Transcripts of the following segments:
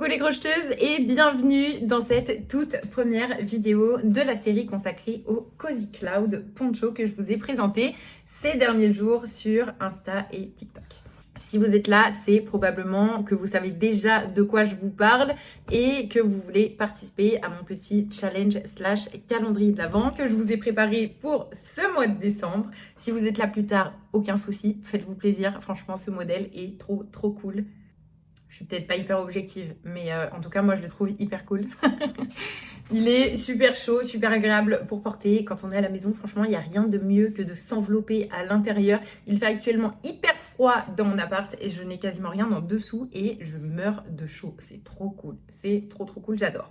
Coucou les crocheteuses et bienvenue dans cette toute première vidéo de la série consacrée au Cozy Cloud poncho que je vous ai présenté ces derniers jours sur Insta et TikTok. Si vous êtes là, c'est probablement que vous savez déjà de quoi je vous parle et que vous voulez participer à mon petit challenge / calendrier de l'Avent que je vous ai préparé pour ce mois de décembre. Si vous êtes là plus tard, aucun souci, faites-vous plaisir. Franchement, ce modèle est trop cool. Je suis peut-être pas hyper objective, mais en tout cas, moi, je le trouve hyper cool. Il est super chaud, super agréable pour porter. Quand on est à la maison, franchement, il n'y a rien de mieux que de s'envelopper à l'intérieur. Il fait actuellement hyper froid dans mon appart et je n'ai quasiment rien en dessous et je meurs de chaud. C'est trop cool. C'est trop cool, j'adore.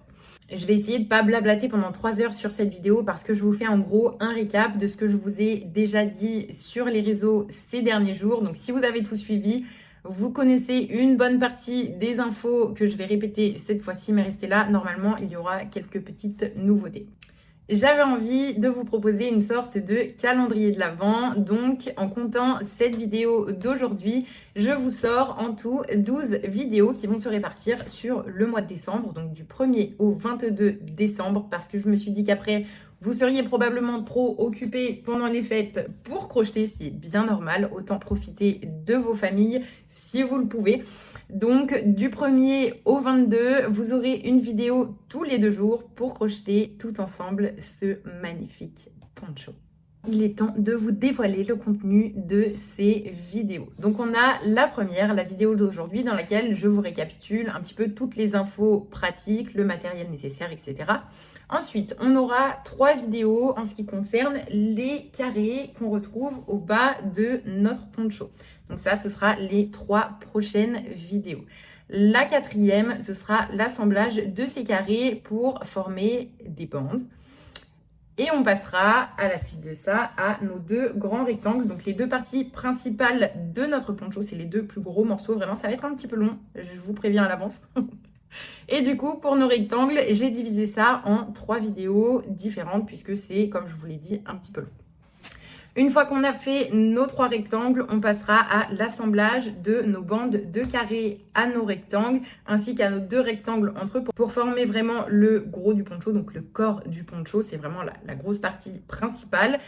Je vais essayer de pas blablater pendant 3 heures sur cette vidéo parce que je vous fais en gros un récap de ce que je vous ai déjà dit sur les réseaux ces derniers jours. Donc, si vous avez tout suivi, vous connaissez une bonne partie des infos que je vais répéter cette fois-ci, mais restez là, normalement il y aura quelques petites nouveautés. J'avais envie de vous proposer une sorte de calendrier de l'Avent, donc en comptant cette vidéo d'aujourd'hui, je vous sors en tout 12 vidéos qui vont se répartir sur le mois de décembre, donc du 1er au 22 décembre, parce que je me suis dit qu'après, vous seriez probablement trop occupés pendant les fêtes pour crocheter, ce qui est bien normal. Autant profiter de vos familles si vous le pouvez. Donc, du 1er au 22, vous aurez une vidéo tous les 2 jours pour crocheter tout ensemble ce magnifique poncho. Il est temps de vous dévoiler le contenu de ces vidéos. Donc on a la première, la vidéo d'aujourd'hui, dans laquelle je vous récapitule un petit peu toutes les infos pratiques, le matériel nécessaire, etc. Ensuite, on aura 3 vidéos en ce qui concerne les carrés qu'on retrouve au bas de notre poncho. Donc ça, ce sera les 3 prochaines vidéos. La 4e, ce sera l'assemblage de ces carrés pour former des bandes. Et on passera à la suite de ça à nos 2 grands rectangles. Donc les 2 parties principales de notre poncho, c'est les 2 plus gros morceaux. Vraiment, ça va être un petit peu long, je vous préviens à l'avance. Et du coup, pour nos rectangles, j'ai divisé ça en 3 vidéos différentes puisque c'est, comme je vous l'ai dit, un petit peu long. Une fois qu'on a fait nos 3 rectangles, on passera à l'assemblage de nos bandes de carrés à nos rectangles, ainsi qu'à nos 2 rectangles entre eux pour former vraiment le gros du poncho, donc le corps du poncho, c'est vraiment la grosse partie principale.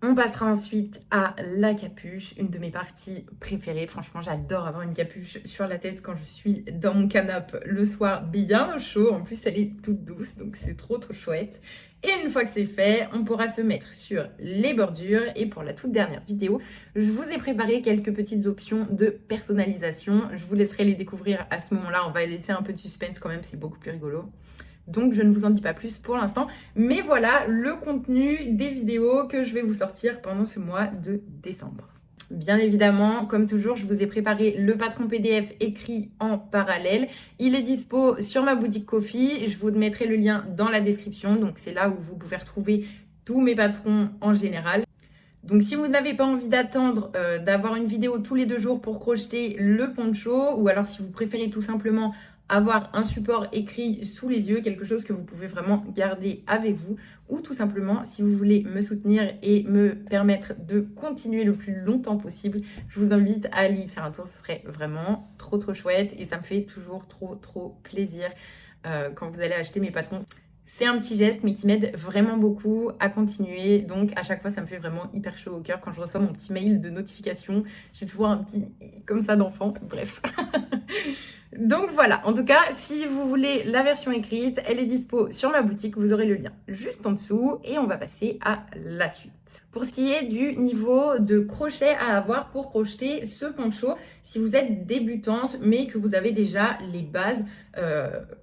On passera ensuite à la capuche, une de mes parties préférées. Franchement, j'adore avoir une capuche sur la tête quand je suis dans mon canapé le soir bien au chaud. En plus, elle est toute douce, donc c'est trop chouette. Et une fois que c'est fait, on pourra se mettre sur les bordures. Et pour la toute dernière vidéo, je vous ai préparé quelques petites options de personnalisation. Je vous laisserai les découvrir à ce moment-là. On va laisser un peu de suspense quand même, c'est beaucoup plus rigolo. Donc, je ne vous en dis pas plus pour l'instant. Mais voilà le contenu des vidéos que je vais vous sortir pendant ce mois de décembre. Bien évidemment, comme toujours, je vous ai préparé le patron PDF écrit en parallèle. Il est dispo sur ma boutique Ko-fi. Je vous mettrai le lien dans la description. Donc, c'est là où vous pouvez retrouver tous mes patrons en général. Donc, si vous n'avez pas envie d'attendre d'avoir une vidéo tous les 2 jours pour crocheter le poncho, ou alors si vous préférez tout simplement avoir un support écrit sous les yeux, quelque chose que vous pouvez vraiment garder avec vous, ou tout simplement, si vous voulez me soutenir et me permettre de continuer le plus longtemps possible, je vous invite à aller y faire un tour. Ce serait vraiment trop chouette et ça me fait toujours trop plaisir quand vous allez acheter mes patrons. C'est un petit geste mais qui m'aide vraiment beaucoup à continuer, donc à chaque fois ça me fait vraiment hyper chaud au cœur quand je reçois mon petit mail de notification. J'ai toujours un petit comme ça d'enfant, bref. Donc voilà, en tout cas, si vous voulez la version écrite, elle est dispo sur ma boutique, vous aurez le lien juste en dessous et on va passer à la suite. Pour ce qui est du niveau de crochet à avoir pour crocheter ce poncho, si vous êtes débutante mais que vous avez déjà les bases,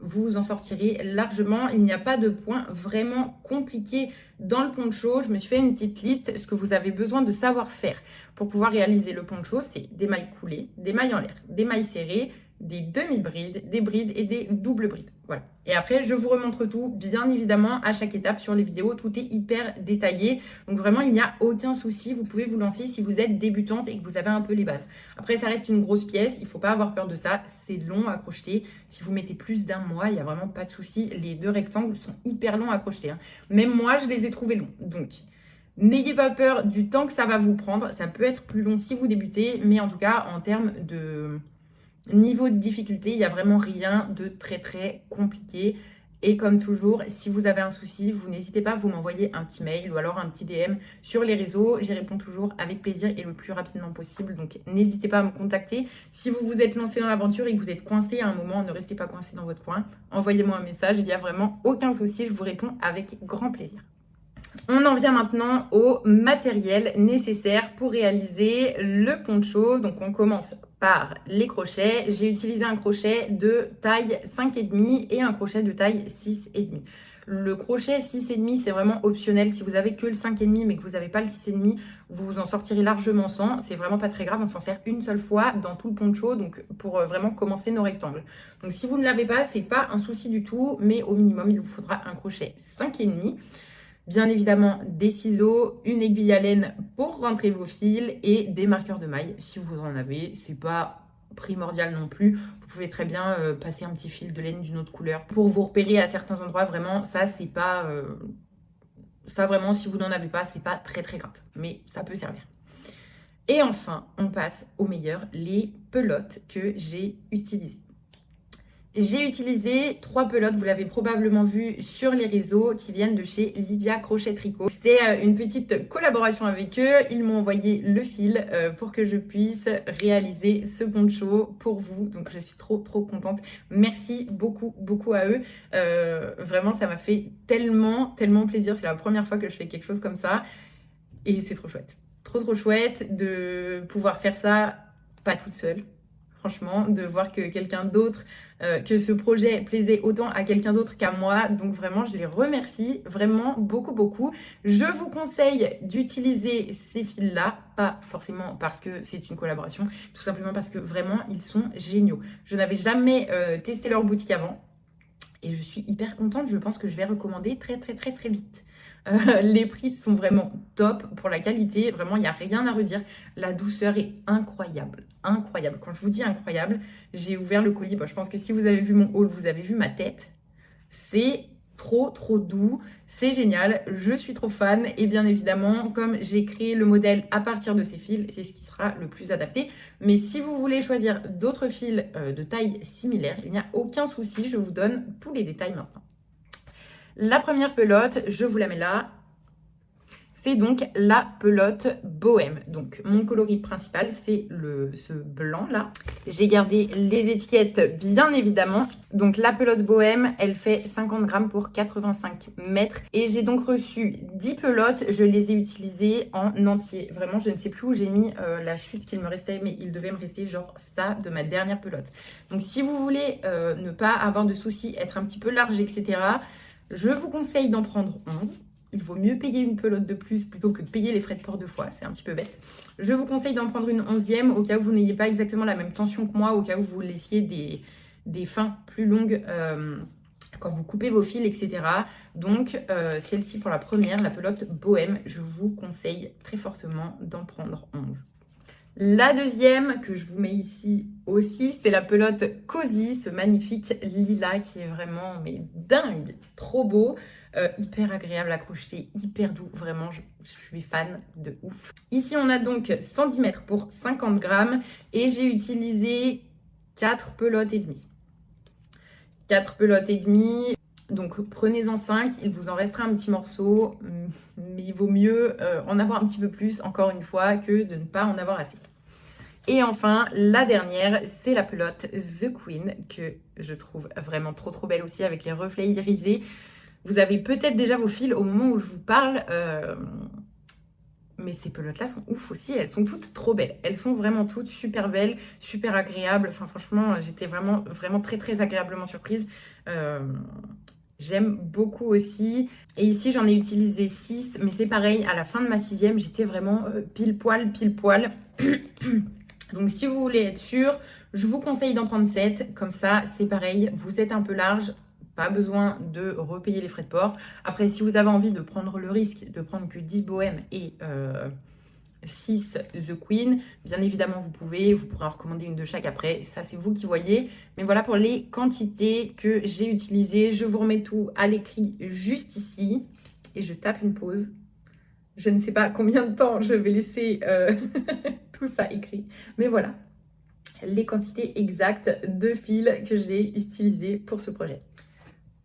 vous vous en sortirez largement. Il n'y a pas de point vraiment compliqué dans le poncho. Je me suis fait une petite liste. Ce que vous avez besoin de savoir faire pour pouvoir réaliser le poncho, c'est des mailles coulées, des mailles en l'air, des mailles serrées, des demi-brides, des brides et des doubles brides. Voilà. Et après, je vous remontre tout, bien évidemment, à chaque étape sur les vidéos. Tout est hyper détaillé. Donc vraiment, il n'y a aucun souci. Vous pouvez vous lancer si vous êtes débutante et que vous avez un peu les bases. Après, ça reste une grosse pièce. Il ne faut pas avoir peur de ça. C'est long à crocheter. Si vous mettez plus d'1 mois, il n'y a vraiment pas de souci. Les 2 rectangles sont hyper longs à crocheter, hein. Même moi, je les ai trouvés longs. Donc, n'ayez pas peur du temps que ça va vous prendre. Ça peut être plus long si vous débutez. Mais en tout cas, en termes Niveau de difficulté, il n'y a vraiment rien de très très compliqué. Et comme toujours, si vous avez un souci, vous n'hésitez pas à vous m'envoyer un petit mail ou alors un petit DM sur les réseaux. J'y réponds toujours avec plaisir et le plus rapidement possible. Donc n'hésitez pas à me contacter. Si vous vous êtes lancé dans l'aventure et que vous êtes coincé à un moment, ne restez pas coincé dans votre coin. Envoyez-moi un message, il n'y a vraiment aucun souci. Je vous réponds avec grand plaisir. On en vient maintenant au matériel nécessaire pour réaliser le poncho. Donc on commence par les crochets. J'ai utilisé un crochet de taille 5,5 et un crochet de taille 6,5. Le crochet 6,5, c'est vraiment optionnel. Si vous avez que le 5,5 mais que vous n'avez pas le 6,5, vous vous en sortirez largement sans. C'est vraiment pas très grave. On s'en sert une seule fois dans tout le poncho, donc pour vraiment commencer nos rectangles. Donc si vous ne l'avez pas, c'est pas un souci du tout, mais au minimum, il vous faudra un crochet 5,5. Bien évidemment, des ciseaux, une aiguille à laine pour rentrer vos fils et des marqueurs de maille si vous en avez. C'est pas primordial non plus. Vous pouvez très bien passer un petit fil de laine d'une autre couleur pour vous repérer à certains endroits. Vraiment, ça, c'est pas... ça, vraiment, si vous n'en avez pas, c'est pas très très grave. Mais ça peut servir. Et enfin, on passe au meilleur, les pelotes que j'ai utilisées. J'ai utilisé 3 pelotes, vous l'avez probablement vu sur les réseaux, qui viennent de chez Lydia Crochet Tricot. C'est une petite collaboration avec eux. Ils m'ont envoyé le fil pour que je puisse réaliser ce poncho pour vous. Donc je suis trop contente. Merci beaucoup à eux. Vraiment, ça m'a fait tellement plaisir. C'est la première fois que je fais quelque chose comme ça. Et c'est trop chouette. Trop chouette de pouvoir faire ça pas toute seule. Franchement, de voir que quelqu'un d'autre, que ce projet plaisait autant à quelqu'un d'autre qu'à moi. Donc vraiment, je les remercie vraiment beaucoup. Je vous conseille d'utiliser ces fils-là, pas forcément parce que c'est une collaboration, tout simplement parce que vraiment, ils sont géniaux. Je n'avais jamais testé leur boutique avant et je suis hyper contente. Je pense que je vais recommander très vite. Les prix sont vraiment top pour la qualité. Vraiment, il n'y a rien à redire. La douceur est incroyable. Quand je vous dis incroyable, j'ai ouvert le colis. Bon, je pense que si vous avez vu mon haul, vous avez vu ma tête. C'est trop doux. C'est génial. Je suis trop fan. Et bien évidemment, comme j'ai créé le modèle à partir de ces fils, c'est ce qui sera le plus adapté. Mais si vous voulez choisir d'autres fils de taille similaire, il n'y a aucun souci. Je vous donne tous les détails maintenant. La première pelote, je vous la mets là. C'est donc la pelote bohème. Donc mon coloris principal, c'est ce blanc là. J'ai gardé les étiquettes bien évidemment. Donc la pelote bohème, elle fait 50 grammes pour 85 mètres. Et j'ai donc reçu 10 pelotes. Je les ai utilisées en entier. Vraiment, je ne sais plus où j'ai mis la chute qu'il me restait, mais il devait me rester genre ça de ma dernière pelote. Donc si vous voulez ne pas avoir de soucis, être un petit peu large, etc., je vous conseille d'en prendre 11. Il vaut mieux payer une pelote de plus plutôt que de payer les frais de port 2 fois. C'est un petit peu bête. Je vous conseille d'en prendre une 11e au cas où vous n'ayez pas exactement la même tension que moi, au cas où vous laissiez des fins plus longues quand vous coupez vos fils, etc. Donc, celle-ci pour la première, la pelote bohème, je vous conseille très fortement d'en prendre 11. La deuxième que je vous mets ici aussi, c'est la pelote Cozy, ce magnifique lilas qui est vraiment dingue, trop beau, hyper agréable à crocheter, hyper doux, vraiment je suis fan de ouf. Ici on a donc 110 mètres pour 50 grammes et j'ai utilisé 4 pelotes et demie. 4 pelotes et demie. Donc prenez-en 5, il vous en restera un petit morceau, mais il vaut mieux en avoir un petit peu plus, encore une fois, que de ne pas en avoir assez. Et enfin, la dernière, c'est la pelote The Queen, que je trouve vraiment trop belle aussi, avec les reflets irisés. Vous avez peut-être déjà vos fils au moment où je vous parle, mais ces pelotes-là sont ouf aussi, elles sont toutes trop belles. Elles sont vraiment toutes super belles, super agréables. Enfin franchement, j'étais vraiment très agréablement surprise. J'aime beaucoup aussi. Et ici, j'en ai utilisé 6, mais c'est pareil, à la fin de ma 6e, j'étais vraiment pile poil. Donc, si vous voulez être sûr, je vous conseille d'en prendre 7. Comme ça, c'est pareil, vous êtes un peu large, pas besoin de repayer les frais de port. Après, si vous avez envie de prendre le risque de prendre que 10 bohèmes et 6 The Queen, bien évidemment, vous pourrez en recommander une de chaque après. Ça, c'est vous qui voyez. Mais voilà pour les quantités que j'ai utilisées. Je vous remets tout à l'écrit juste ici. Et je tape une pause. Je ne sais pas combien de temps je vais laisser tout ça écrit. Mais voilà. les quantités exactes de fils que j'ai utilisées pour ce projet.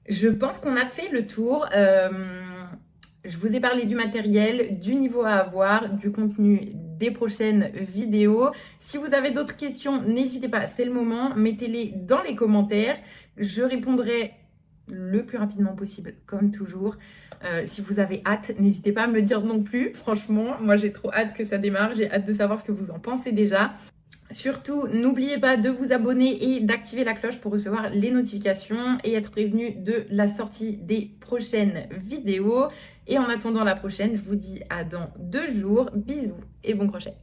Je pense qu'on a fait le tour. Je vous ai parlé du matériel, du niveau à avoir, du contenu des prochaines vidéos. Si vous avez d'autres questions, n'hésitez pas, c'est le moment. Mettez-les dans les commentaires. Je répondrai le plus rapidement possible, comme toujours. Si vous avez hâte, n'hésitez pas à me le dire non plus. Franchement, moi j'ai trop hâte que ça démarre. J'ai hâte de savoir ce que vous en pensez déjà. Surtout, n'oubliez pas de vous abonner et d'activer la cloche pour recevoir les notifications et être prévenu de la sortie des prochaines vidéos. Et en attendant la prochaine, je vous dis à dans 2 jours. Bisous et bon crochet.